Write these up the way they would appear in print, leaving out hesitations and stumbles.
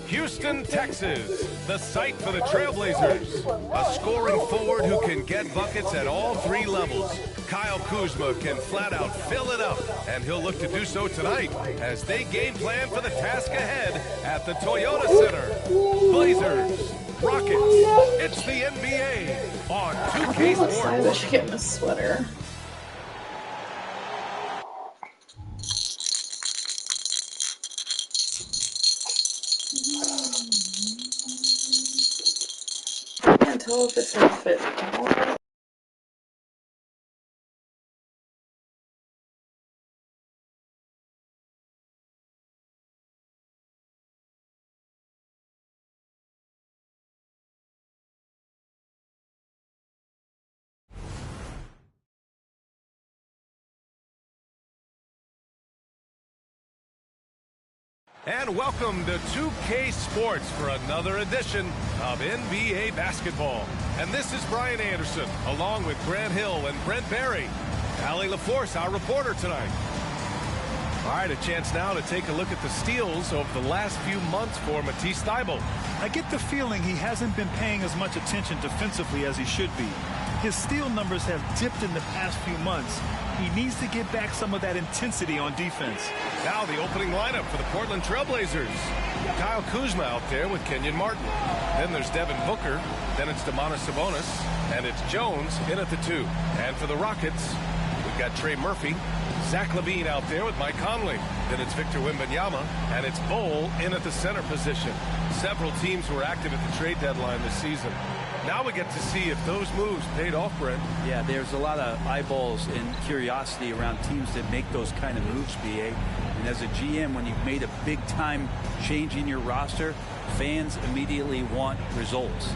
Houston, Texas, the site for the Trailblazers. A scoring forward who can get buckets at all three levels. Kyle Kuzma can flat out fill it up, and he'll look to do so tonight as they game plan for the task ahead at the Toyota Center. Blazers, Rockets, it's the NBA on 2K Sports. I should get him a sweater. I can't tell if it's gonna fit. And welcome to 2K Sports for another edition of NBA basketball. And this is Brian Anderson, along with Grant Hill and Brent Barry. Allie LaForce, our reporter tonight. All right, a chance now to take a look at the steals over the last few months for Matisse Thybulle. I get the feeling he hasn't been paying as much attention defensively as he should be. His steal numbers have dipped in the past few months. He needs to get back some of that intensity on defense. Now the opening lineup for the Portland Trailblazers. Kyle Kuzma out there with Kenyon Martin. Then there's Devin Booker. Then it's Domantas Sabonis. And it's Jones in at the 2. And for the Rockets, we've got Trey Murphy. Zach LaVine out there with Mike Conley. Then it's Victor Wembanyama. And it's Bol in at the center position. Several teams were active at the trade deadline this season. Now we get to see if those moves paid off, Brent. Yeah, there's a lot of eyeballs and curiosity around teams that make those kind of moves, BA. And as a GM, when you've made a big-time change in your roster, fans immediately want results.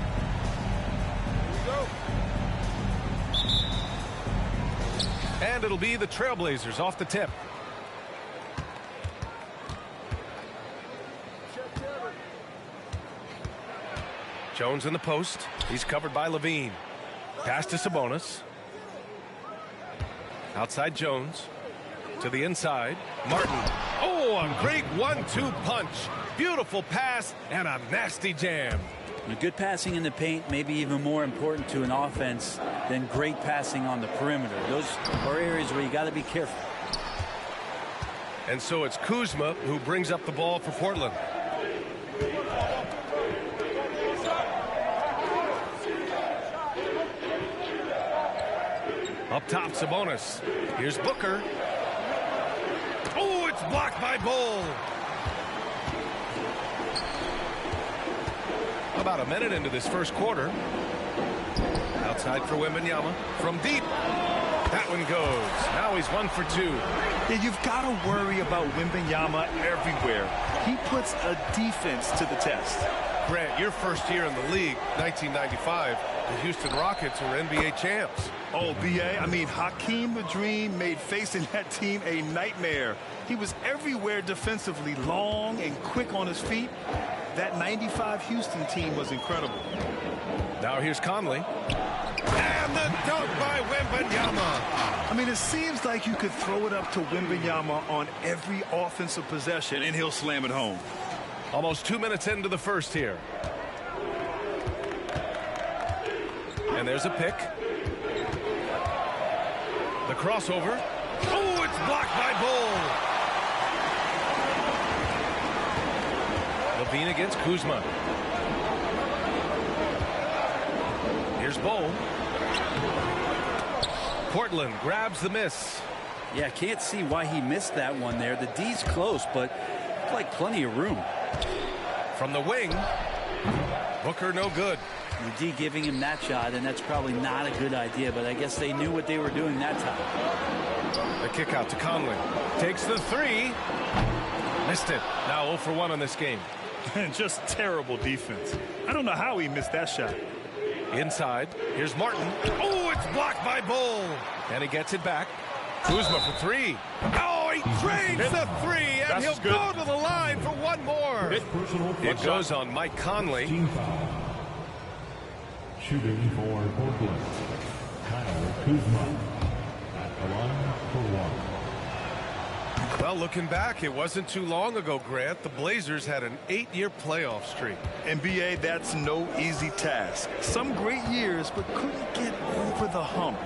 And it'll be the Trailblazers off the tip. Jones in the post. He's covered by LaVine. Pass to Sabonis. Outside Jones. To the inside. Martin. Oh, a great 1-2 punch. Beautiful pass and a nasty jam. Good passing in the paint may be even more important to an offense than great passing on the perimeter. Those are areas where you got to be careful. And so it's Kuzma who brings up the ball for Portland. Up top, Sabonis. Here's Booker. Oh, it's blocked by Bol. About a minute into this first quarter. Outside for Wembanyama. From deep. That one goes. Now he's 1 for 2. Yeah, you've got to worry about Wembanyama everywhere. He puts a defense to the test. Grant, your first year in the league, 1995, the Houston Rockets were NBA champs. Oh, BA, I mean, Hakeem the Dream made facing that team a nightmare. He was everywhere defensively, long and quick on his feet. That 95 Houston team was incredible. Now here's Conley. And the dunk by Wembanyama. I mean, it seems like you could throw it up to Wembanyama on every offensive possession, and he'll slam it home. Almost 2 minutes into the first here. And there's a pick. The crossover. Oh, it's blocked by Bol. LaVine against Kuzma. Here's Bol. Portland grabs the miss. Yeah, can't see why he missed that one there. The D's close, but like plenty of room. From the wing. Booker no good. The D giving him that shot, and that's probably not a good idea, but I guess they knew what they were doing that time. The kick out to Conley. Takes the 3. Missed it. Now 0 for 1 on this game. And just terrible defense. I don't know how he missed that shot. Inside. Here's Martin. Oh, it's blocked by Bull. And he gets it back. Kuzma for 3. Oh, he drains the 3, and he'll go to the line for one more. It goes on Mike Conley. Shooting for Portland, Kyle Kuzma at the line for 1. Well, looking back, it wasn't too long ago, Grant. The Blazers had an 8-year playoff streak. NBA, that's no easy task. Some great years, but couldn't get over the hump.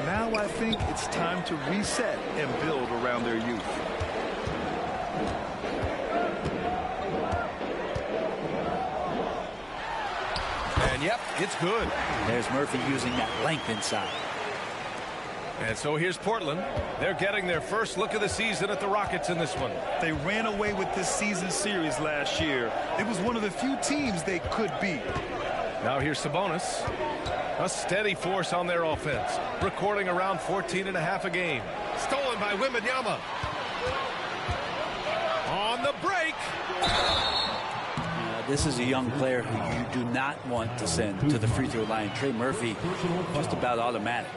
Now I think it's time to reset and build around their youth. And yep, it's good. There's Murphy using that length inside. And so here's Portland. They're getting their first look of the season at the Rockets in this one. They ran away with this season series last year. It was one of the few teams they could beat. Now here's Sabonis. A steady force on their offense. Recording around 14.5 a game. Stolen by Wembanyama. On the break. This is a young player who you do not want to send to the free throw line. Trey Murphy, just about automatic.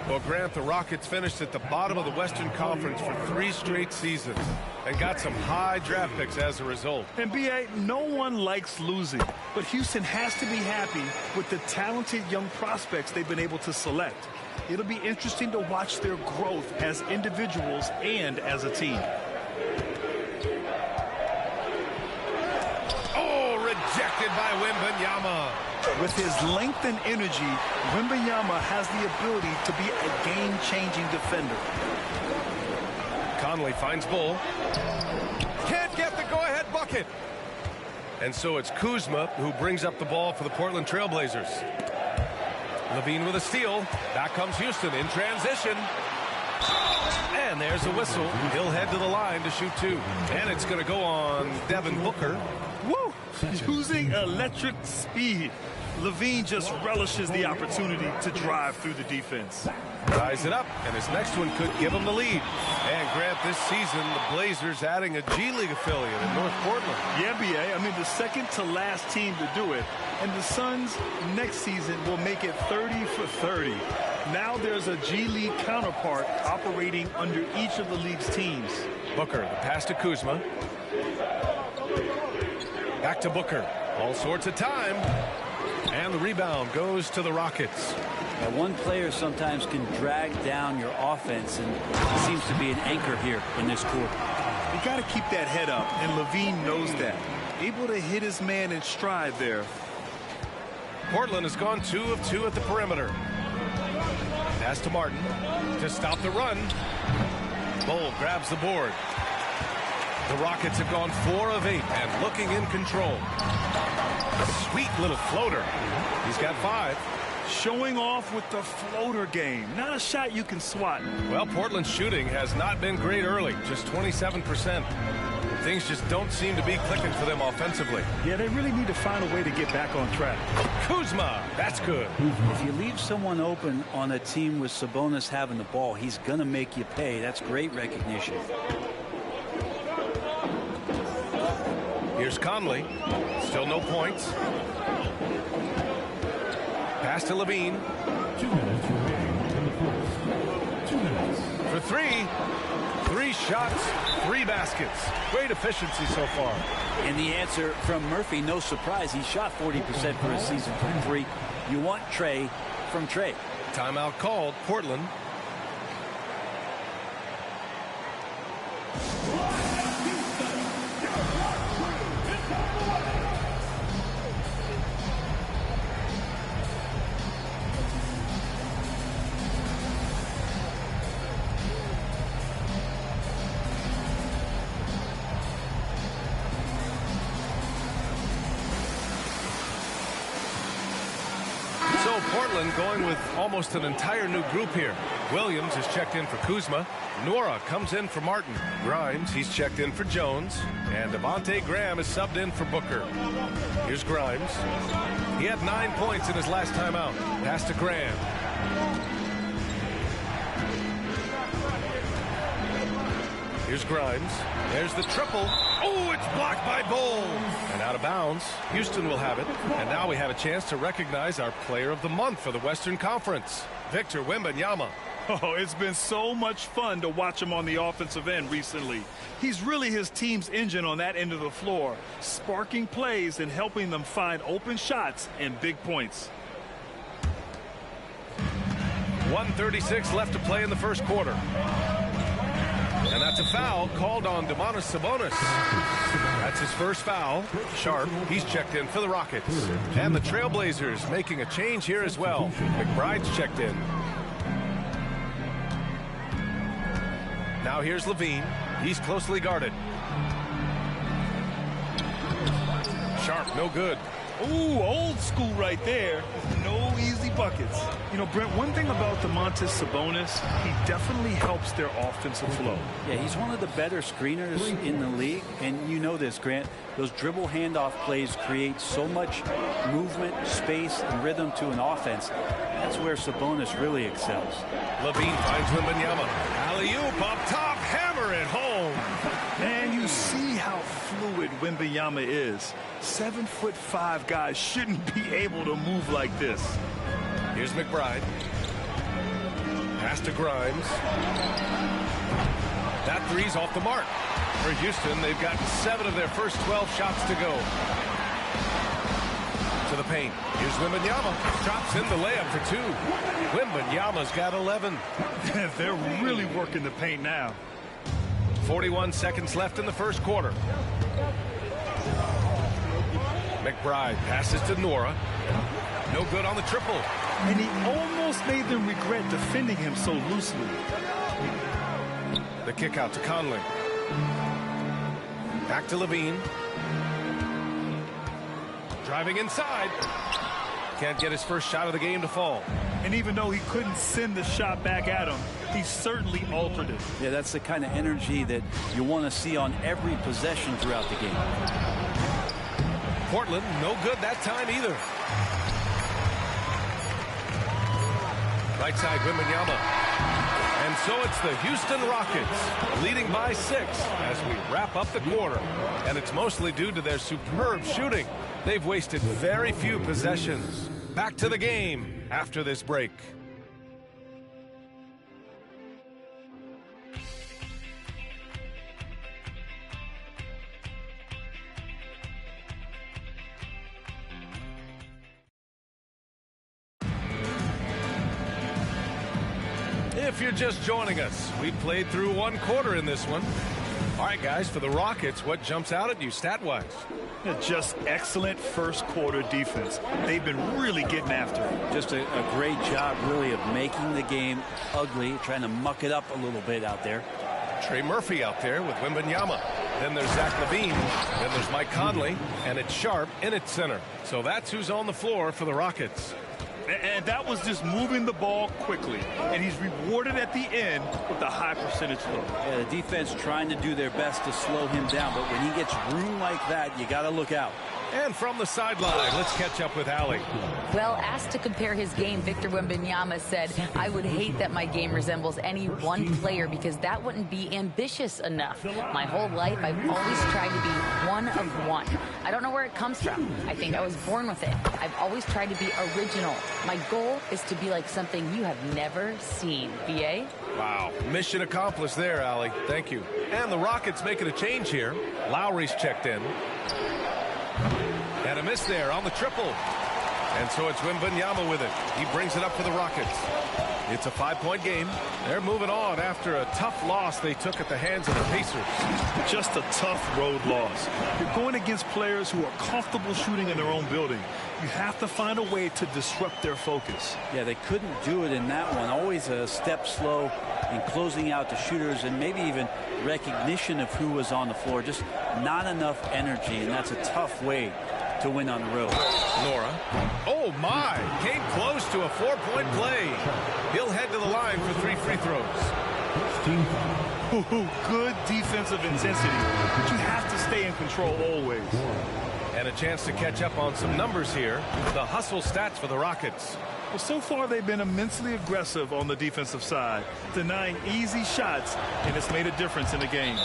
Well, Grant, the Rockets finished at the bottom of the Western Conference for 3 straight seasons and got some high draft picks as a result. And B.A., no one likes losing, but Houston has to be happy with the talented young prospects they've been able to select. It'll be interesting to watch their growth as individuals and as a team. Rejected by Wembanyama. With his length and energy, Wembanyama has the ability to be a game-changing defender. Conley finds Bull. Can't get the go-ahead bucket. And so it's Kuzma who brings up the ball for the Portland Trailblazers. Levine with a steal. Back comes Houston in transition. And there's a whistle. He'll head to the line to shoot 2. And it's going to go on Devin Booker. Woo! Using electric speed. Levine just relishes the opportunity to drive through the defense. Ties it up, and his next one could give him the lead. And Grant, this season, the Blazers adding a G League affiliate in North Portland. Yeah, B.A. I mean, the second to last team to do it. And the Suns next season will make it 30 for 30. Now there's a G League counterpart operating under each of the league's teams. Booker, the pass to Kuzma. Back to Booker. All sorts of time. And the rebound goes to the Rockets. Now, one player sometimes can drag down your offense, and he seems to be an anchor here in this quarter. You got to keep that head up, and Levine knows that. Able to hit his man in stride there. Portland has gone 2 of 2 at the perimeter. Pass to Martin to stop the run. Bull grabs the board. The Rockets have gone 4 of 8 and looking in control. A sweet little floater. He's got 5. Showing off with the floater game. Not a shot you can swat. Well, Portland's shooting has not been great early, just 27%. Things just don't seem to be clicking for them offensively. Yeah, they really need to find a way to get back on track. Kuzma, that's good. If you leave someone open on a team with Sabonis having the ball, he's going to make you pay. That's great recognition. Here's Conley. Still no points. Pass to Levine. 2 minutes remaining in the first. 2 minutes. For 3. 3 shots, 3 baskets. Great efficiency so far. And the answer from Murphy, no surprise. He shot 40% for his season from 3. You want Trey from Trey. Timeout called. Portland. So Portland going with almost an entire new group here. Williams is checked in for Kuzma. Nora comes in for Martin. Grimes, he's checked in for Jones. And Devontae Graham is subbed in for Booker. Here's Grimes. He had 9 points in his last time out. Pass to Graham. Here's Grimes. There's the triple. Oh, it's blocked by Bowles. And out of bounds. Houston will have it. And now we have a chance to recognize our player of the month for the Western Conference, Victor Wembanyama. Oh, it's been so much fun to watch him on the offensive end recently. He's really his team's engine on that end of the floor, sparking plays and helping them find open shots and big points. 1:36 left to play in the first quarter. And that's a foul called on Domantas Sabonis. That's his first foul. Sharp, he's checked in for the Rockets. And the Trailblazers making a change here as well. McBride's checked in. Now here's Levine. He's closely guarded. Sharp, no good. Ooh, old school right there. No easy buckets. You know, Brent, one thing about Domantas Sabonis, he definitely helps their offensive flow. Yeah, he's one of the better screeners in the league. And you know this, Grant. Those dribble handoff plays create so much movement, space, and rhythm to an offense. That's where Sabonis really excels. Levine finds Wembanyama. Alley-oop up top, hammer it home. Man, you see how fluid Wembanyama is. 7'5" guys shouldn't be able to move like this. Here's McBride. Pass to Grimes. That three's off the mark. For Houston, they've got 7 of their first 12 shots to go. To the paint. Here's Wembanyama. Drops in the layup for 2. Wembanyama's got 11. They're really working the paint now. 41 seconds left in the first quarter. McBride passes to Nora. No good on the triple. And he almost made them regret defending him so loosely. The kick out to Conley. Back to Levine. Driving inside. Can't get his first shot of the game to fall. And even though he couldn't send the shot back at him, he certainly altered it. Yeah, that's the kind of energy that you want to see on every possession throughout the game. Portland, no good that time either. Right side, Wembanyama. And so it's the Houston Rockets leading by 6 as we wrap up the quarter. And it's mostly due to their superb shooting. They've wasted very few possessions. Back to the game after this break. If you're just joining us, we played through 1 quarter in this one. All right, guys, for the Rockets, what jumps out at you stat-wise? Just excellent first quarter defense. They've been really getting after it. Just a great job, really, of making the game ugly, trying to muck it up a little bit out there. Trey Murphy out there with Wembanyama. Then there's Zach LaVine. Then there's Mike Conley. And it's Sharp in at center. So that's who's on the floor for the Rockets. And that was just moving the ball quickly. And he's rewarded at the end with a high percentage look. Yeah, the defense trying to do their best to slow him down. But when he gets room like that, you got to look out. And from the sideline, let's catch up with Allie. Well, asked to compare his game, Victor Wembanyama said, "I would hate that my game resembles any one player because that wouldn't be ambitious enough. My whole life, I've always tried to be one of one. I don't know where it comes from. I think I was born with it. I've always tried to be original. My goal is to be like something you have never seen." VA? Wow. Mission accomplished there, Allie. Thank you. And the Rockets making a change here. Lowry's checked in. And a miss there on the triple. And so it's Wembanyama with it. He brings it up for the Rockets. It's a 5-point game. They're moving on after a tough loss they took at the hands of the Pacers. Just a tough road loss. You're going against players who are comfortable shooting in their own building. You have to find a way to disrupt their focus. Yeah, they couldn't do it in that one. Always a step slow in closing out the shooters and maybe even recognition of who was on the floor. Just not enough energy, and that's a tough way to win on the road. Nora. Oh, my. Came close to a 4-point play. He'll head to the line for 3 free throws. Good defensive intensity, but you have to stay in control always. And a chance to catch up on some numbers here. The hustle stats for the Rockets. Well, so far they've been immensely aggressive on the defensive side, denying easy shots, and it's made a difference in the game.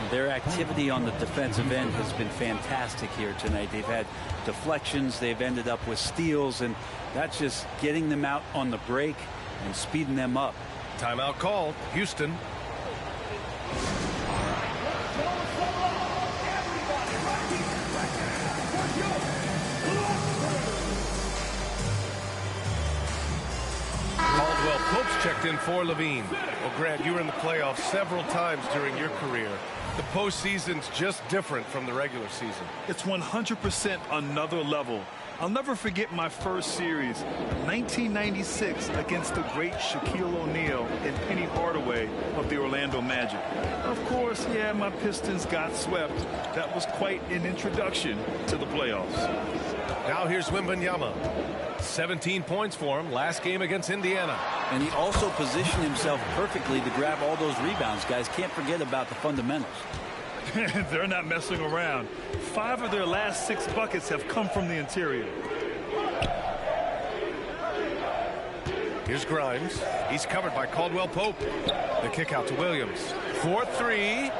Their activity on the defensive end has been fantastic here tonight. They've had deflections, they've ended up with steals, and that's just getting them out on the break and speeding them up. Timeout called. Houston. Caldwell Pope's checked in for Levine. Well, Grant, you were in the playoffs several times during your career. The postseason's just different from the regular season. It's 100% another level. I'll never forget my first series, 1996, against the great Shaquille O'Neal and Penny Hardaway of the Orlando Magic. Of course, yeah, my Pistons got swept. That was quite an introduction to the playoffs. Now here's Wembanyama. 17 points for him last game against Indiana. And he also positioned himself perfectly to grab all those rebounds. Guys, can't forget about the fundamentals. They're not messing around. 5 of their last 6 buckets have come from the interior. Here's Grimes. He's covered by Caldwell Pope. The kick out to Williams. 4-3.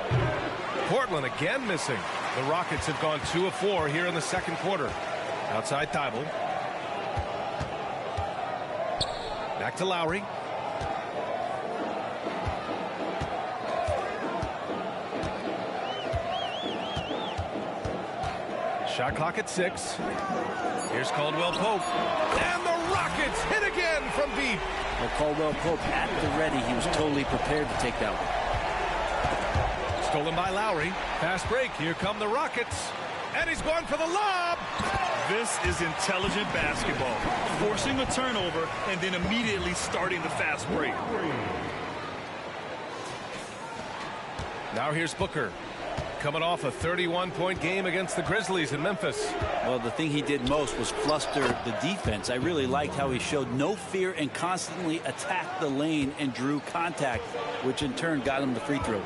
Portland again missing. The Rockets have gone 2 of 4 here in the second quarter. Outside Thibault. Back to Lowry. Shot clock at 6. Here's Caldwell Pope. And the Rockets hit again from deep. Well, Caldwell Pope at the ready. He was totally prepared to take that one. Stolen by Lowry. Fast break. Here come the Rockets. And he's going for the lob. This is intelligent basketball. Forcing a turnover and then immediately starting the fast break. Now here's Booker. Coming off a 31-point game against the Grizzlies in Memphis. Well, the thing he did most was fluster the defense. I really liked how he showed no fear and constantly attacked the lane and drew contact, which in turn got him the free throws.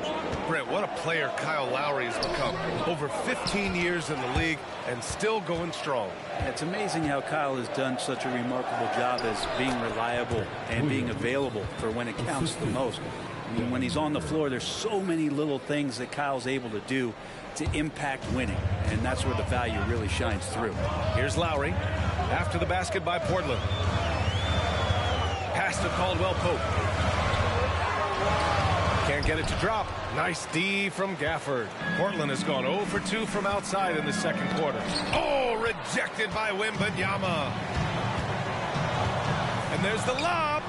Brent, what a player Kyle Lowry has become. Over 15 years in the league and still going strong. It's amazing how Kyle has done such a remarkable job as being reliable and being available for when it counts the most. I mean, when he's on the floor, there's so many little things that Kyle's able to do to impact winning, and that's where the value really shines through. Here's Lowry after the basket by Portland. Pass to Caldwell Pope. Can't get it to drop. Nice D from Gafford. Portland has gone 0 for 2 from outside in the second quarter. Oh, rejected by Wembanyama. And there's the lob.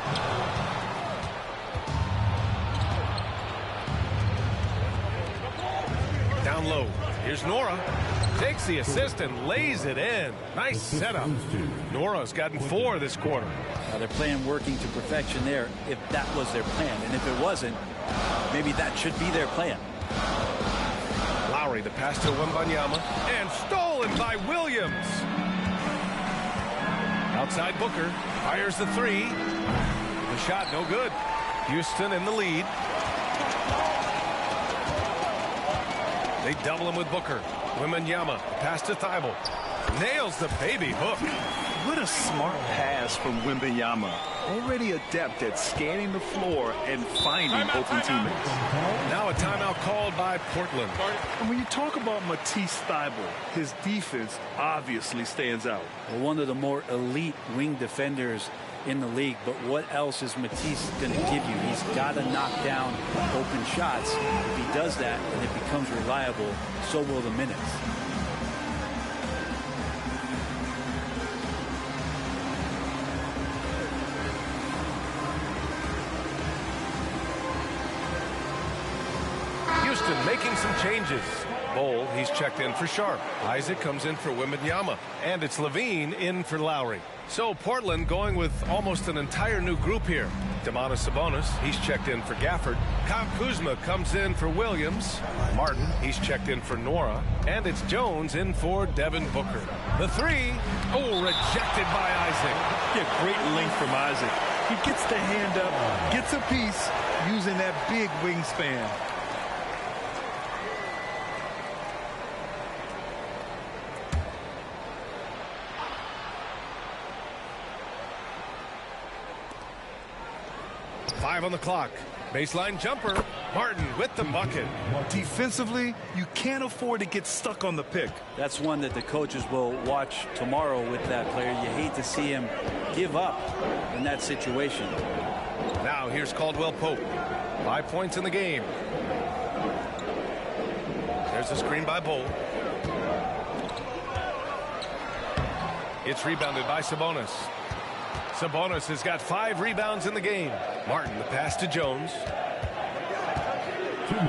Down low. Here's Nora. Takes the assist and lays it in. Nice setup. Nora's gotten 4 this quarter. They're playing working to perfection there if that was their plan. And if it wasn't, maybe that should be their plan. Lowry, the pass to Wembanyama. And stolen by Williams. Outside Booker. Fires the 3. The shot no good. Houston in the lead. They double him with Booker. Wembanyama, pass to Thibault. Nails the baby hook. What a smart pass from Wembanyama. Already adept at scanning the floor and finding open teammates. Now a timeout called by Portland. And when you talk about Matisse Thybulle, his defense obviously stands out. Well, one of the more elite wing defenders in the league, but what else is Matisse going to give you? He's got to knock down open shots. If he does that and it becomes reliable, so will the minutes. Houston making some changes. Bowl, he's checked in for Sharp. Isaac comes in for Wembanyama. And it's Levine in for Lowry. So Portland going with almost an entire new group here. Domantas Sabonis, he's checked in for Gafford. Kyle Kuzma comes in for Williams. Martin, he's checked in for Nora. And it's Jones in for Devin Booker. The 3, oh, rejected by Isaac. Yeah, great length from Isaac. He gets the hand up, gets a piece using that big wingspan. 5 on the clock. Baseline jumper. Martin with the bucket. Defensively, you can't afford to get stuck on the pick. That's one that the coaches will watch tomorrow with that player. You hate to see him give up in that situation. Now here's Caldwell Pope. 5 points in the game. There's a screen by Bull. It's rebounded by Sabonis. Sabonis has got 5 rebounds in the game. Martin, the pass to Jones.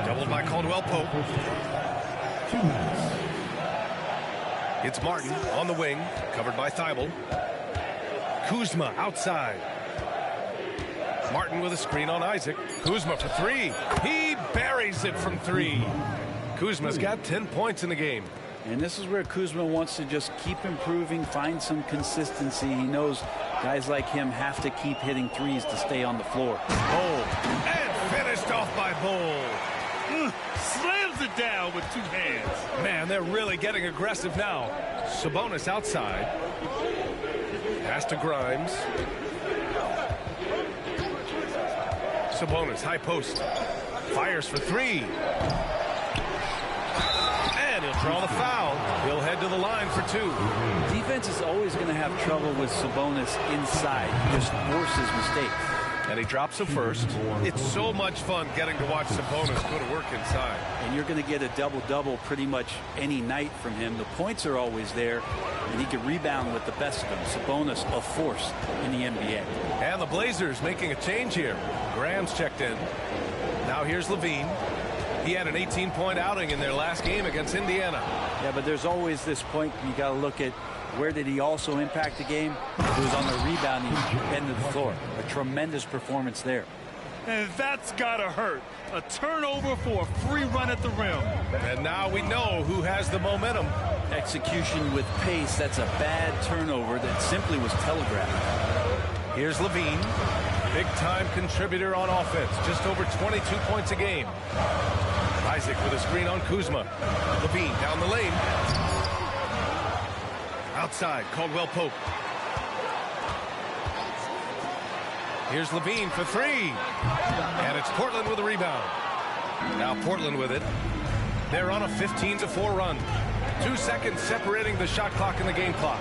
Doubled by Caldwell Pope. It's Martin on the wing, covered by Thibault. Kuzma outside. Martin with a screen on Isaac. Kuzma for 3. He buries it from 3. Kuzma's got 10 points in the game. And this is where Kuzma wants to just keep improving, find some consistency. He knows guys like him have to keep hitting threes to stay on the floor. Bull. And finished off by Bull. Slams it down with 2 hands. Man, they're really getting aggressive now. Sabonis outside. Pass to Grimes. Sabonis, high post. Fires for 3. And he'll draw the foul. He'll head to the line for 2. Defense is always going to have trouble with Sabonis inside. He just forces mistakes. And he drops a first. It's so much fun getting to watch Sabonis go to work inside. And you're going to get a double-double pretty much any night from him. The points are always there, and he can rebound with the best of them. Sabonis, a force in the NBA. And the Blazers making a change here. Graham's checked in. Now here's Levine. He had an 18-point outing in their last game against Indiana. Yeah, but there's always this point you got to look at where did he also impact the game? It was on the rebounding end of the floor. A tremendous performance there. And that's got to hurt. A turnover for a free run at the rim. And now we know who has the momentum. Execution with pace. That's a bad turnover that simply was telegraphed. Here's Levine. Big-time contributor on offense. Just over 22 points a game. Isaac with a screen on Kuzma. Levine down the lane. Outside, Caldwell Pope. Here's Levine for 3. And it's Portland with a rebound. Now Portland with it. They're on a 15-4 run. 2 seconds separating the shot clock and the game clock.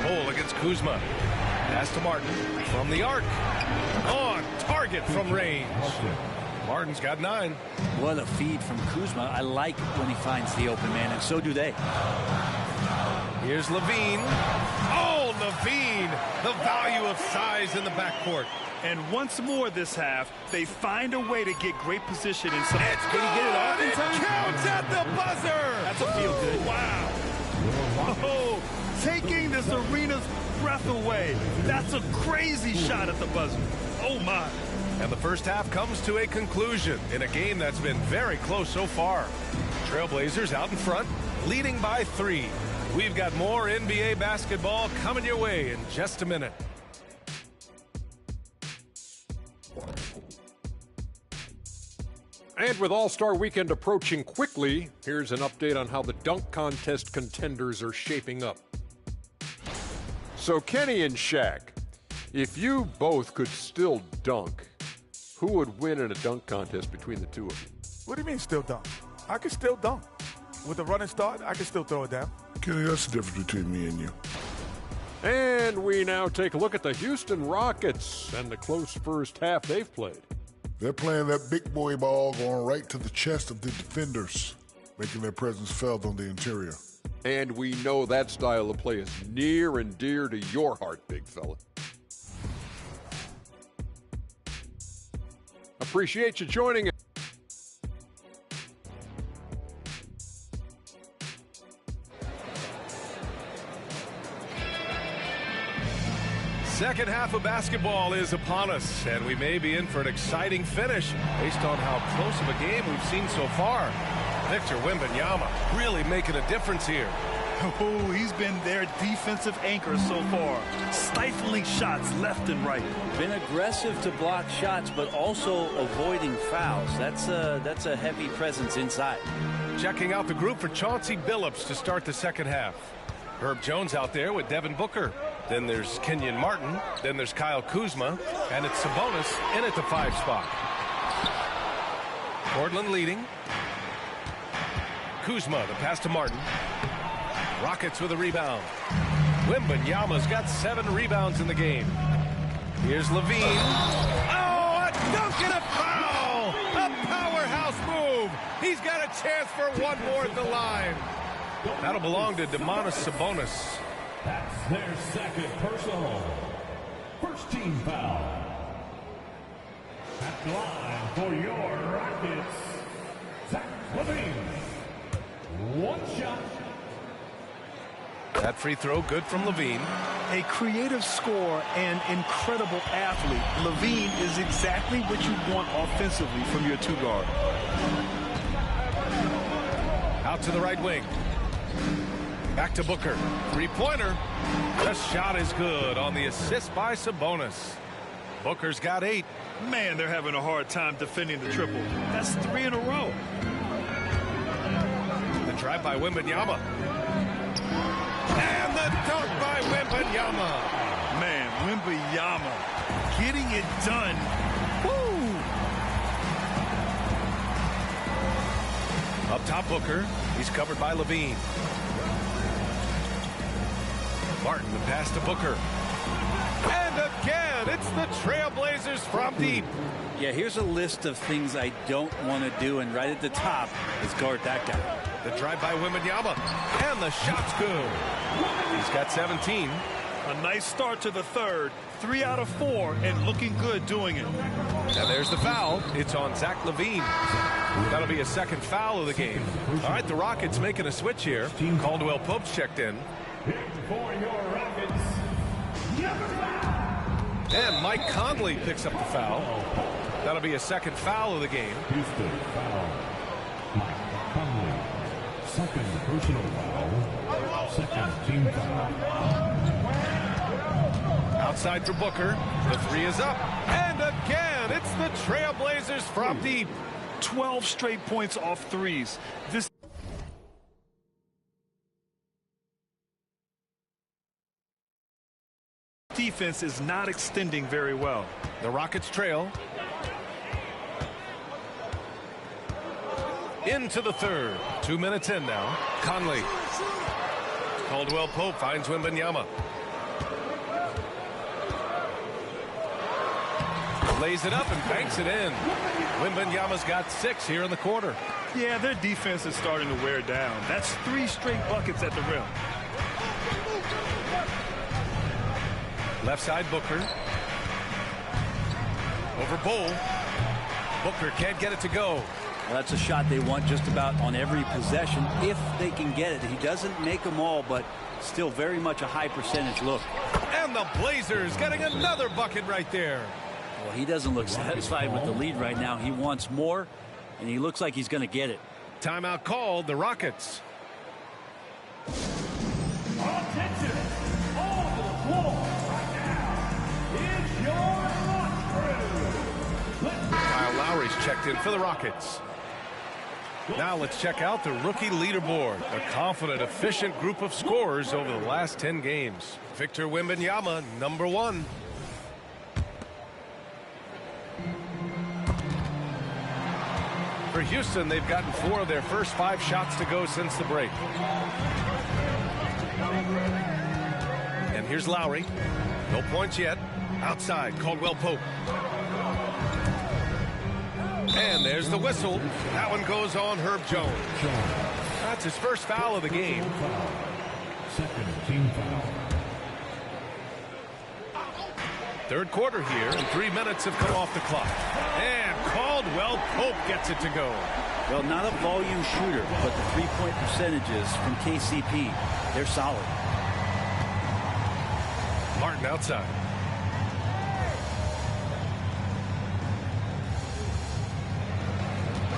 Bull against Kuzma. Pass to Martin from the arc. On target from range. Martin's got 9. What a feed from Kuzma. I like when he finds the open man, and so do they. Here's Levine. Oh, Levine! The value of size in the backcourt. And once more this half, they find a way to get great position inside. It's good. He get it off in time? Counts at the buzzer! That's a feel good. Wow. Oh, taking this arena's breath away. That's a crazy shot at the buzzer. Oh, my. And the first half comes to a conclusion in a game that's been very close so far. Trailblazers out in front, leading by 3. We've got more NBA basketball coming your way in just a minute. And with All-Star Weekend approaching quickly, here's an update on how the dunk contest contenders are shaping up. So Kenny and Shaq, if you both could still dunk, who would win in a dunk contest between the two of you? What do you mean still dunk? I can still dunk. With a running start, I can still throw it down. Kenny, that's the difference between me and you. And we now take a look at the Houston Rockets and the close first half they've played. They're playing that big boy ball going right to the chest of the defenders, making their presence felt on the interior. And we know that style of play is near and dear to your heart, big fella. Appreciate you joining us. Second half of basketball is upon us, and we may be in for an exciting finish based on how close of a game we've seen so far. Victor Wembanyama really making a difference here. Oh, he's been their defensive anchor so far. Stifling shots left and right. Been aggressive to block shots, but also avoiding fouls. That's a heavy presence inside. Checking out the group for Chauncey Billups to start the second half. Herb Jones out there with Devin Booker. Then there's Kenyon Martin. Then there's Kyle Kuzma. And it's Sabonis in at the 5 spot. Portland leading. Kuzma, the pass to Martin. Rockets with a rebound. Wembanyama's got 7 rebounds in the game. Here's Levine. Oh, a dunk and a foul! A powerhouse move. He's got a chance for one more at the line. That'll belong to Domantas Sabonis. That's their second personal. First team foul. At the line for your Rockets, Zach Levine. One shot. That free throw good from Levine. A creative scorer and incredible athlete, Levine is exactly what you want offensively from your 2 guard. Out to the right wing. Back to Booker. 3-pointer. The shot is good on the assist by Sabonis. Booker's got 8. Man, they're having a hard time defending the triple. That's 3 in a row. The drive by Wembanyama. And the dunk by Wembanyama. Man, Wembanyama getting it done. Woo! Up top, Booker. He's covered by Levine. Martin, the pass to Booker. And again, it's the Trailblazers from deep. Yeah, here's a list of things I don't want to do, and right at the top is guard that guy. The drive by Wembanyama. And the shot's good. He's got 17. A nice start to the 3rd. 3 out of 4, and looking good doing it. And there's the foul. It's on Zach Levine. That'll be a 2nd foul of the game. All right, the Rockets making a switch here. Caldwell Pope's checked in. For your Rockets, And Mike Conley picks up the foul. That'll be a 2nd foul of the game. Houston foul. Mike Conley, 2nd personal foul. 2nd team foul. Outside for Booker. The 3 is up. And again, it's the Trailblazers from deep. 12 straight points off threes. This defense is not extending very well. The Rockets trail. Into the 3rd. 2 minutes in now. Conley. Caldwell Pope finds Wembanyama. Lays it up and banks it in. Wembanyama's got 6 here in the quarter. Yeah, their defense is starting to wear down. That's 3 straight buckets at the rim. Left side, Booker. Over Bull. Booker can't get it to go. Well, that's a shot they want just about on every possession if they can get it. He doesn't make them all, but still very much a high percentage look. And the Blazers getting another bucket right there. Well, he doesn't look satisfied with the lead right now. He wants more, and he looks like he's going to get it. Timeout called, the Rockets. Attention! On the floor right now is your lunch crew. Kyle Lowry's checked in for the Rockets. Now let's check out the rookie leaderboard. A confident, efficient group of scorers over the last 10 games. Victor Wembanyama, number 1. For Houston, they've gotten 4 of their first 5 shots to go since the break. And here's Lowry. No points yet. Outside, Caldwell Pope. And there's the whistle. That one goes on Herb Jones. That's his first foul of the game. 2nd team foul. 3rd quarter here, and 3 minutes have come off the clock. And Caldwell Pope gets it to go. Well, not a volume shooter, but the 3-point percentages from KCP, they're solid. Martin outside.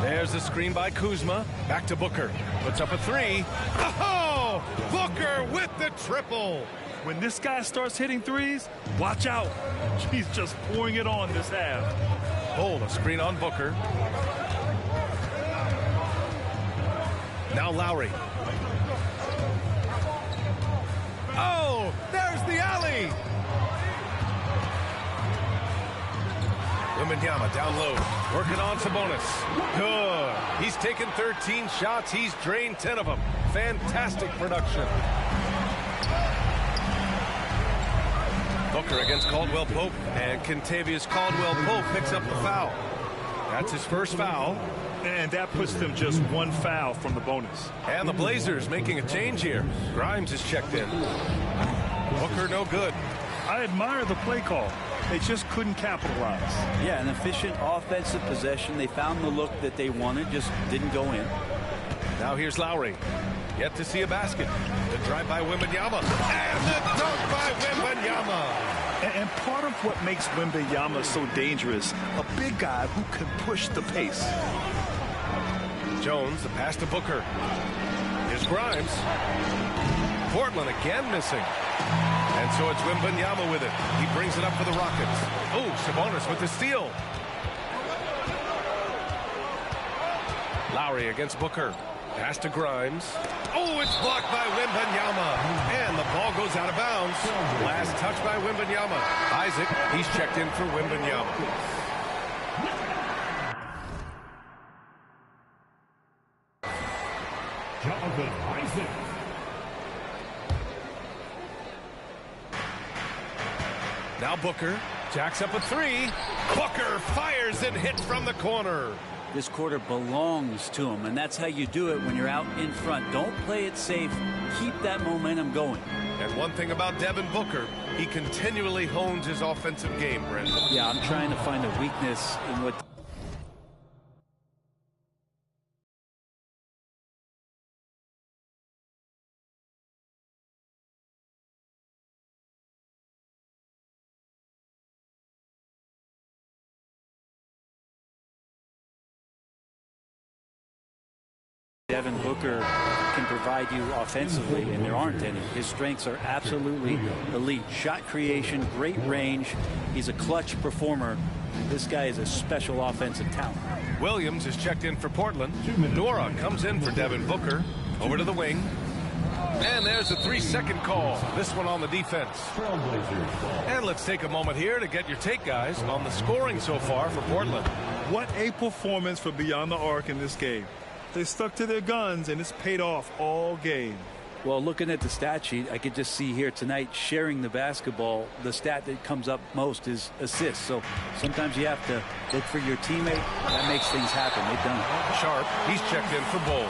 There's the screen by Kuzma. Back to Booker. Puts up a 3. Oh! Booker with the triple. When this guy starts hitting threes, watch out. He's just pouring it on this half. Hold a screen on Booker. Now Lowry. Oh, there's the alley. Wembanyama down low, working on Sabonis. Good. He's taken 13 shots. He's drained 10 of them. Fantastic production. Booker against Caldwell Pope, and Kentavious Caldwell Pope picks up the foul. That's his first foul. And that puts them just one foul from the bonus. And the Blazers making a change here. Grimes is checked in. Booker no good. I admire the play call. They just couldn't capitalize. Yeah, an efficient offensive possession. They found the look that they wanted, just didn't go in. Now here's Lowry. Yet to see a basket. The drive by Wembanyama. And the dunk by Wembanyama. And part of what makes Wembanyama so dangerous, a big guy who can push the pace. Jones, the pass to Booker. Here's Grimes. Portland again missing. And so it's Wembanyama with it. He brings it up for the Rockets. Oh, Sabonis with the steal. Lowry against Booker. Pass to Grimes. Oh, it's blocked by Wembanyama. And the ball goes out of bounds. Last touch by Wembanyama. Isaac, he's checked in for Wembanyama. Jonathan Isaac. Now Booker jacks up a three. Booker fires and hits from the corner. This quarter belongs to him, and that's how you do it when you're out in front. Don't play it safe. Keep that momentum going. And one thing about Devin Booker, he continually hones his offensive game, Brent. Yeah, I'm trying to find a weakness in what... Devin Booker can provide you offensively, and there aren't any. His strengths are absolutely elite. Shot creation, great range. He's a clutch performer. This guy is a special offensive talent. Williams is checked in for Portland. Nora comes in for Devin Booker. Over to the wing. And there's a 3-second call. This one on the defense. And let's take a moment here to get your take, guys, on the scoring so far for Portland. What a performance for Beyond the Arc in this game. They stuck to their guns, and it's paid off all game. Well, looking at the stat sheet, I could just see here tonight sharing the basketball. The stat that comes up most is assists. So sometimes you have to look for your teammate. That makes things happen. They've done it. Sharp, he's checked in for Bowl.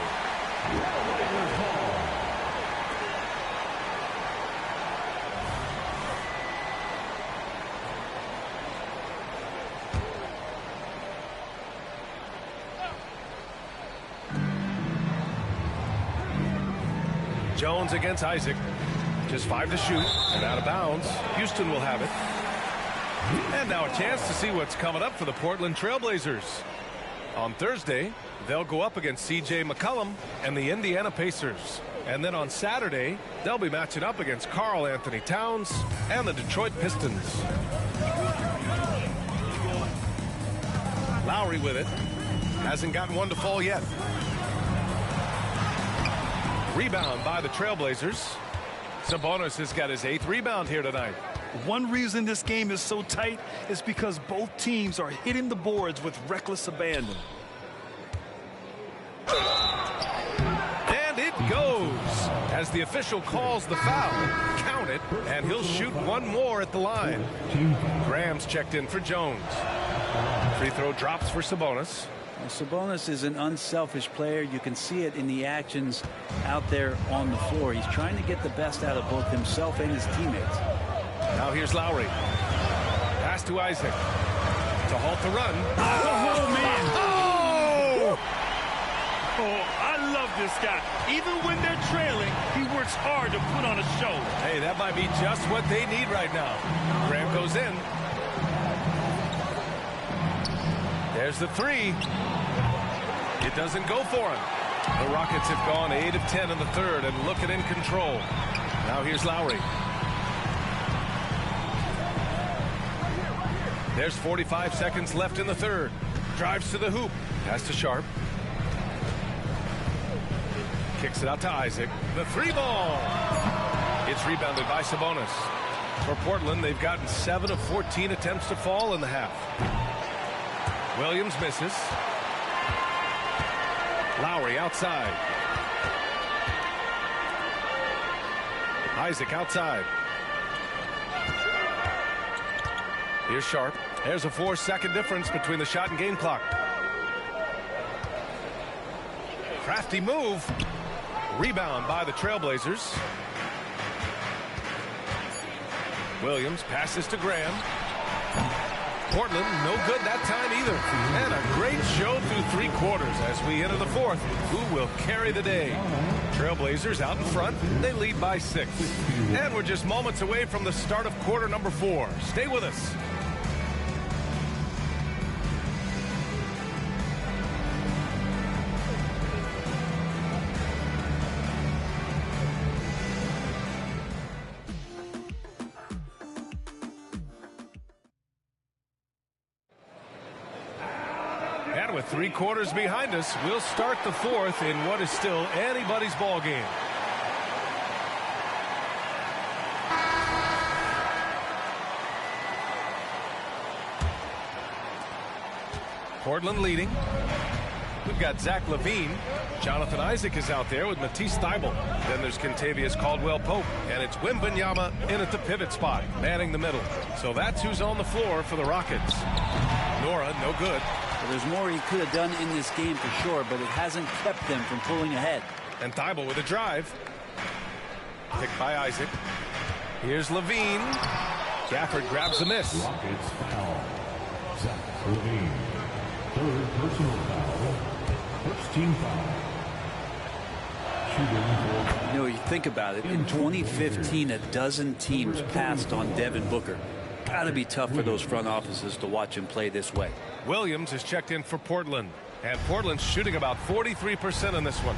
Jones against Isaac. Just 5 to shoot and out of bounds. Houston will have it. And now a chance to see what's coming up for the Portland Trailblazers. On Thursday, they'll go up against C.J. McCollum and the Indiana Pacers. And then on Saturday, they'll be matching up against Karl Anthony Towns and the Detroit Pistons. Lowry with it. Hasn't gotten one to fall yet. Rebound by the Trailblazers. Sabonis has got his 8th rebound here tonight. One reason this game is so tight is because both teams are hitting the boards with reckless abandon. And it goes as the official calls the foul. Count it, and he'll shoot one more at the line. Graham's checked in for Jones. Free throw drops for Sabonis. Well, Sabonis is an unselfish player. You can see it in the actions out there on the floor. He's trying to get the best out of both himself and his teammates. Now here's Lowry. Pass to Isaac. To halt the run. Oh, man. Oh! Oh, I love this guy. Even when they're trailing, he works hard to put on a show. Hey, that might be just what they need right now. Graham goes in. There's the 3. It doesn't go for him. The Rockets have gone 8 of 10 in the third and looking in control. Now here's Lowry. There's 45 seconds left in the third. Drives to the hoop. Pass to Sharp. Kicks it out to Isaac. The 3 ball. It's rebounded by Sabonis. For Portland, they've gotten 7 of 14 attempts to fall in the half. Williams misses. Lowry outside. Isaac outside. Here's Sharp. There's a 4-second difference between the shot and game clock. Crafty move. Rebound by the Trailblazers. Williams passes to Graham. Portland, no good that time either. And a great show through 3 quarters as we enter the 4th. Who will carry the day? Trailblazers out in front. They lead by 6. And we're just moments away from the start of quarter number 4. Stay with us. And with 3 quarters behind us, we'll start the 4th in what is still anybody's ball game. Portland leading. We've got Zach LaVine. Jonathan Isaac is out there with Matisse Thybulle. Then there's Kentavious Caldwell-Pope. And it's Wembanyama in at the pivot spot, manning the middle. So that's who's on the floor for the Rockets. Nora, no good. Well, there's more he could have done in this game for sure, but it hasn't kept them from pulling ahead. And Thybulle with a drive. Picked by Isaac. Here's LaVine. Gafford grabs the miss. Rockets foul. Zach LaVine. 3rd personal foul. 1st team foul. You know, you think about it, in 2015, a dozen teams passed on Devin Booker. Got to be tough for those front offices to watch him play this way. Williams is checked in for Portland. And Portland's shooting about 43% in this one.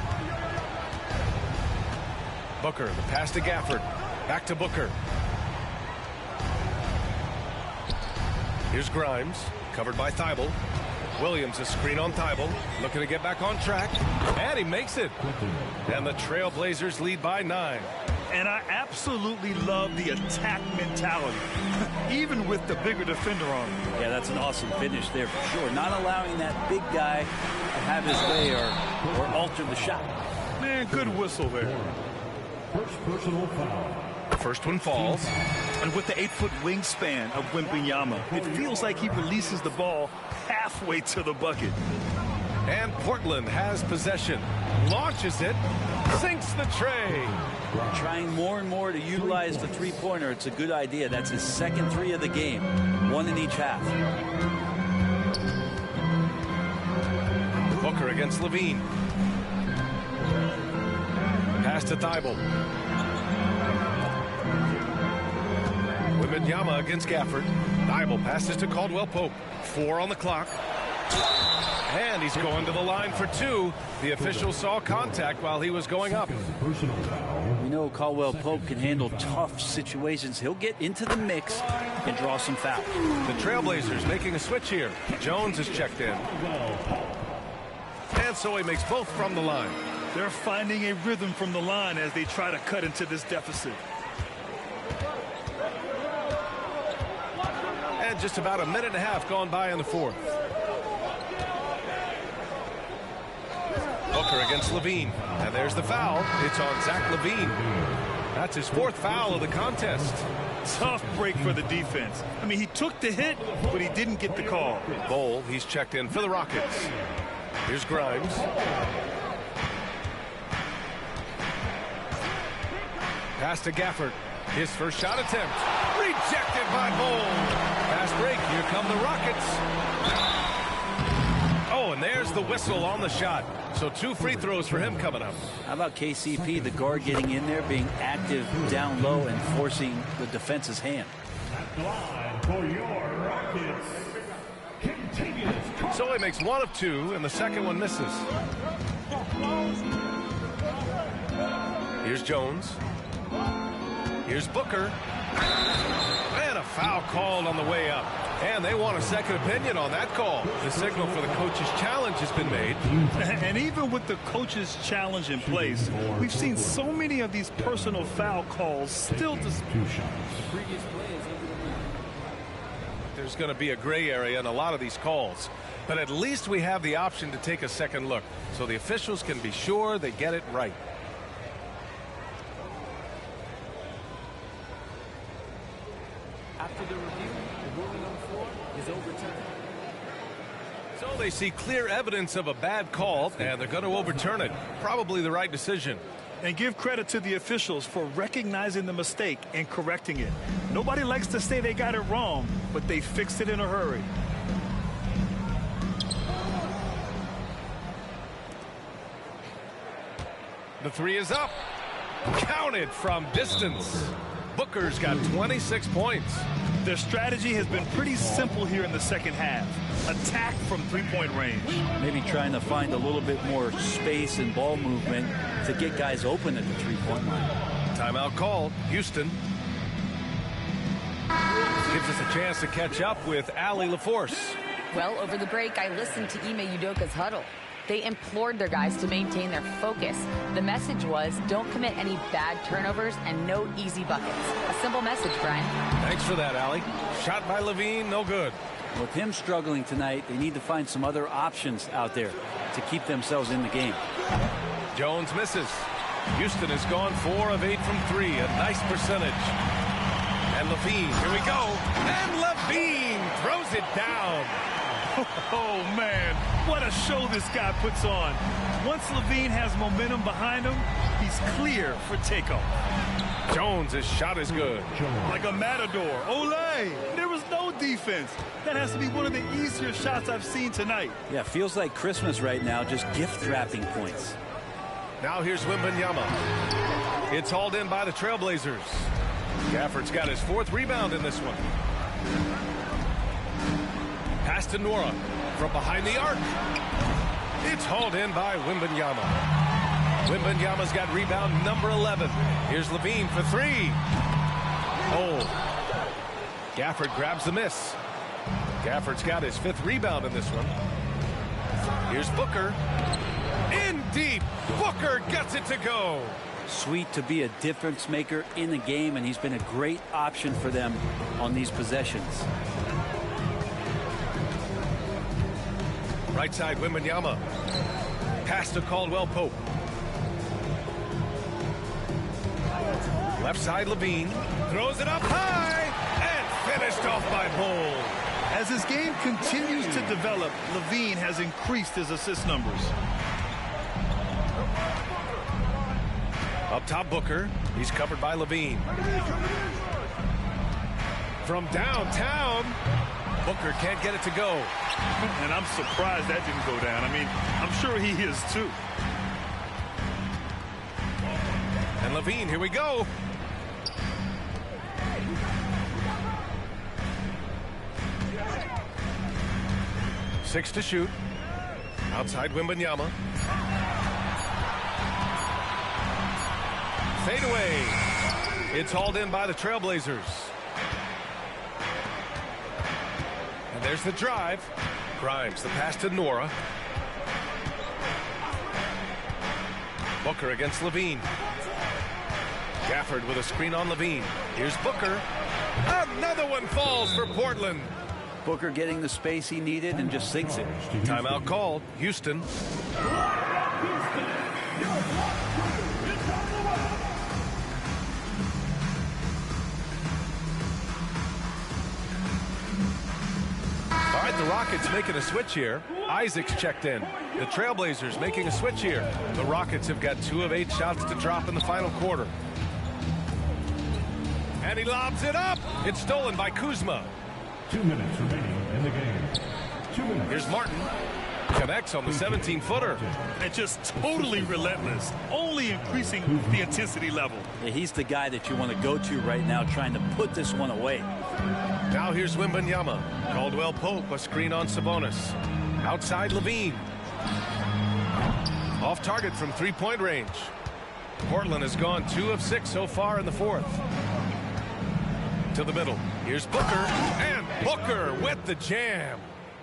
Booker, the pass to Gafford. Back to Booker. Here's Grimes, covered by Thybulle. Williams, a screen on Thybulle, looking to get back on track. And he makes it. And the Trailblazers lead by 9. And I absolutely love the attack mentality, even with the bigger defender on him. Yeah, that's an awesome finish there for sure. Not allowing that big guy to have his way or alter the shot. Man, good whistle there. 1st personal foul. First one falls. And with the 8-foot wingspan of Wembanyama, it feels like he releases the ball halfway to the bucket. And Portland has possession. Launches it. Sinks the tray. Trying more and more to utilize the three-pointer. It's a good idea. That's his 2nd 3 of the game. 1 in each half. Booker against LaVine. Pass to Thybulle. Wembanyama against Gafford. Thybulle passes to Caldwell-Pope. 4 on the clock. And he's going to the line for 2. The official saw contact while he was going up. We know Caldwell-Pope can handle tough situations. He'll get into the mix and draw some fouls. The Trailblazers making a switch here. Jones is checked in. And so he makes both from the line. They're finding a rhythm from the line as they try to cut into this deficit. And just about a minute and a half gone by in the 4th. Booker against LaVine. And there's the foul. It's on Zach LaVine. That's his 4th foul of the contest. Tough break for the defense. I mean, he took the hit, but he didn't get the call. Bol, he's checked in for the Rockets. Here's Grimes. Pass to Gafford. His first shot attempt. Rejected by Bol. Fast break. Here come the Rockets. Oh, and there's the whistle on the shot. So 2 free throws for him coming up. How about KCP, the guard getting in there, being active down low and forcing the defense's hand? At the line for your Rockets, Kentavious. So he makes 1 of 2, and the second one misses. Here's Jones. Here's Booker. And a foul called on the way up. And they want a second opinion on that call. The signal for the coach's challenge has been made. And even with the coach's challenge in place, we've seen so many of these personal foul calls still. There's going to be a gray area in a lot of these calls. But at least we have the option to take a second look, so the officials can be sure they get it right. After the review, the ruling on the floor is overturned. So they see clear evidence of a bad call, and they're going to overturn it. Probably the right decision. And give credit to the officials for recognizing the mistake and correcting it. Nobody likes to say they got it wrong, but they fixed it in a hurry. The three is up. Counted from distance. Booker's got 26 points. Their strategy has been pretty simple here in the second half. Attack from three-point range. Maybe trying to find a little bit more space and ball movement to get guys open at the three-point line. Timeout called. Houston. Gives us a chance to catch up with Allie LaForce. Well, over the break, I listened to Ime Udoka's huddle. They implored their guys to maintain their focus. The message was, don't commit any bad turnovers and no easy buckets. A simple message, Brian. Thanks for that, Allie. Shot by Levine, no good. With him struggling tonight, they need to find some other options out there to keep themselves in the game. Jones misses. Houston has gone 4 of 8 from 3, a nice percentage. And Levine, here we go. And Levine throws it down. Oh, man, what a show this guy puts on. Once Levine has momentum behind him, he's clear for takeoff. Jones, his shot is good. Like a matador. Olay! There was no defense. That has to be one of the easier shots I've seen tonight. Yeah, feels like Christmas right now, just gift-wrapping points. Now here's Wembanyama. It's hauled in by the Trailblazers. Gafford's got his 4th rebound in this one. Pass to Nora from behind the arc. It's hauled in by Wembanyama. Wembanyama's got rebound number 11. Here's Levine for 3. Oh. Gafford grabs the miss. Gafford's got his 5th rebound in this one. Here's Booker. In deep. Booker gets it to go. Sweet to be a difference maker in the game, and he's been a great option for them on these possessions. Right side, Wembanyama. Pass to Caldwell Pope. Left side, Levine. Throws it up high. And finished off by Bull. As his game continues to develop, Levine has increased his assist numbers. Up top, Booker. He's covered by Levine. From downtown, Booker can't get it to go. And I'm surprised that didn't go down. I mean, I'm sure he is too. And Levine, here we go. Six to shoot. Outside Wembanyama. Fade away. It's hauled in by the Trailblazers. And there's the drive. Grimes, the pass to Nora. Booker against Levine. Gafford with a screen on Levine. Here's Booker. Another one falls for Portland. Booker getting the space he needed and just sinks it. Timeout called. Houston. All right, the Rockets making a switch here. Isaac's checked in. The Trailblazers making a switch here. The Rockets have got 2 of 8 shots to drop in the final quarter. And he lobs it up. It's stolen by Kuzma. 2 minutes remaining in the game. 2 minutes. Here's Martin. Connects on the 17-footer. And just totally relentless, only increasing the intensity level. Yeah, he's the guy that you want to go to right now, trying to put this one away. Now here's Wembanyama. Caldwell Pope, a screen on Sabonis. Outside Levine. Off target from three-point range. Portland has gone 2 of 6 so far in the 4th. To the middle. Here's Booker. And Booker with the jam.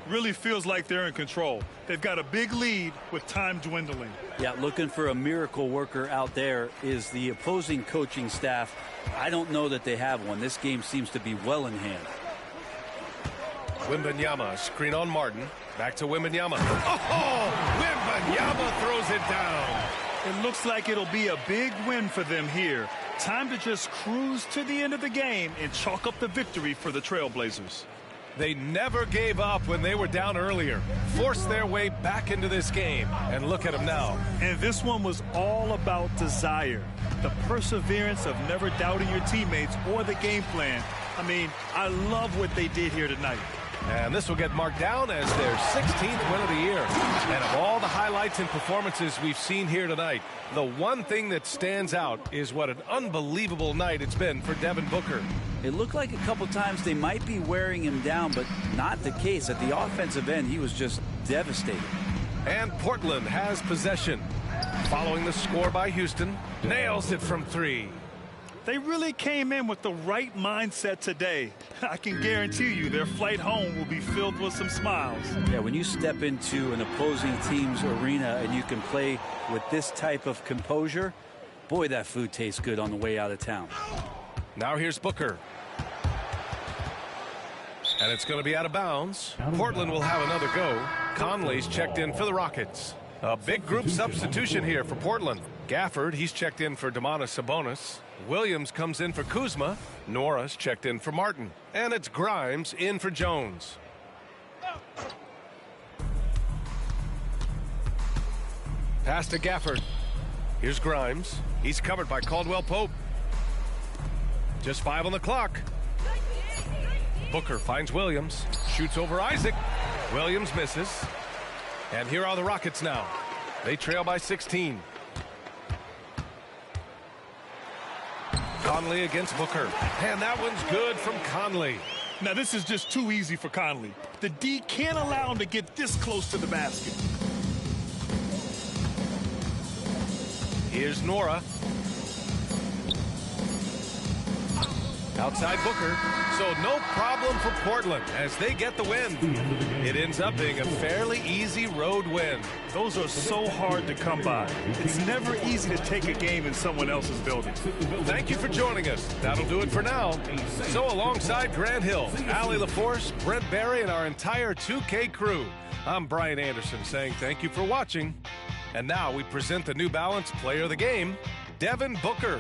Really feels like they're in control. They've got a big lead with time dwindling. Yeah, looking for a miracle worker out there is the opposing coaching staff. I don't know that they have one. This game seems to be well in hand. Wembanyama, screen on Martin. Back to Wembanyama. Oh, Wembanyama throws it down. It looks like it'll be a big win for them here. Time to just cruise to the end of the game and chalk up the victory for the Trailblazers. They never gave up when they were down earlier. Forced their way back into this game. And look at them now. And this one was all about desire. The perseverance of never doubting your teammates or the game plan. I mean, I love what they did here tonight. And this will get marked down as their 16th win of the year. And of all the highlights and performances we've seen here tonight, the one thing that stands out is what an unbelievable night it's been for Devin Booker. It looked like a couple times they might be wearing him down, but not the case. At the offensive end, he was just devastating. And Portland has possession. Following the score by Houston, nails it from three. They really came in with the right mindset today. I can guarantee you their flight home will be filled with some smiles. Yeah, when you step into an opposing team's arena and you can play with this type of composure, boy, that food tastes good on the way out of town. Now here's Booker. And it's going to be out of bounds. Portland will have another go. Conley's checked in for the Rockets. A big group substitution here for Portland. Gafford, he's checked in for Sabonis. Williams comes in for Kuzma. Norris checked in for Martin. And it's Grimes in for Jones. Pass to Gafford. Here's Grimes. He's covered by Caldwell Pope. Just 5 on the clock. Booker finds Williams. Shoots over Isaac. Williams misses. And here are the Rockets now. They trail by 16. Conley against Booker. And that one's good from Conley. Now this is just too easy for Conley. The D can't allow him to get this close to the basket. Here's Nora. Outside Booker. So no problem for Portland as they get the win. It ends up being a fairly easy road win. Those are so hard to come by. It's never easy to take a game in someone else's building. Thank you for joining us. That'll do it for now. So alongside Grant Hill, Allie LaForce, Brent Barry, and our entire 2K crew, I'm Brian Anderson saying thank you for watching. And now we present the New Balance Player of the Game, Devin Booker.